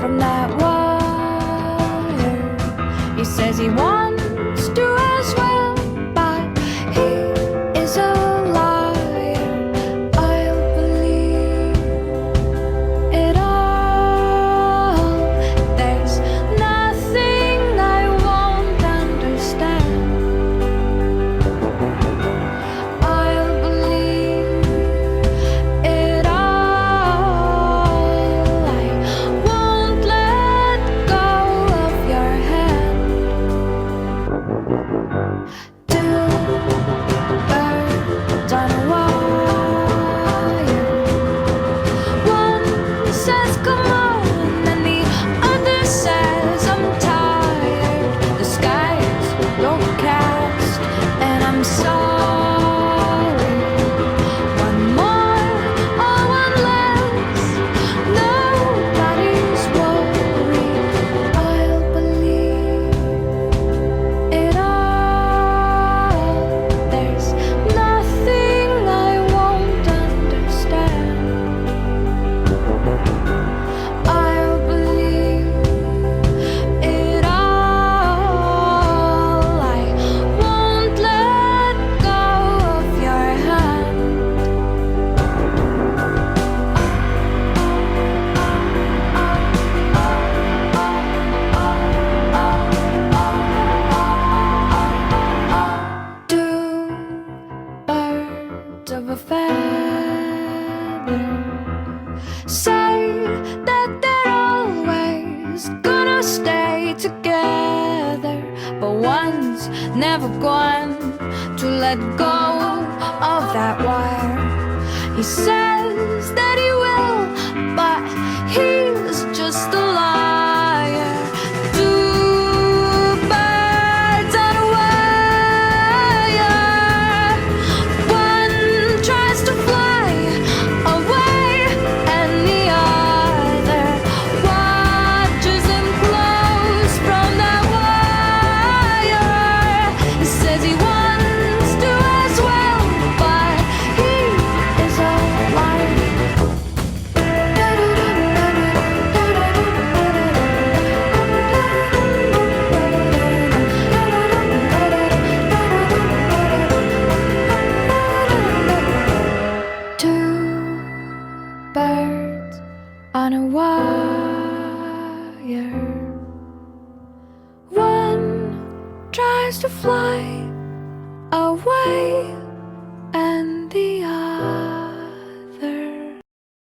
from that wire. He says he wants to as well, but he is a liar. I'll believe it all. There's nothing I won't understand. I'll believe it all. I won't let go of your hand. Two birds on a wire. One says come on, and the other says I'm tired. The sky's overcast, and I'm sorry. One more or one less, nobody's worried. I'll believe it all. There's nothing I won't understand. I'll believe it all. I won't let go of your hand. Two birds of a feather say that they're always gonna stay together, but one's never going to let go of that wire. He says that he will, but he's just a liar. Two birds on a wire. One tries to fly away, and the other watches him close from that wire. He says he wants to as well, but he is a liar. Two birds on a wire. One tries to fly away,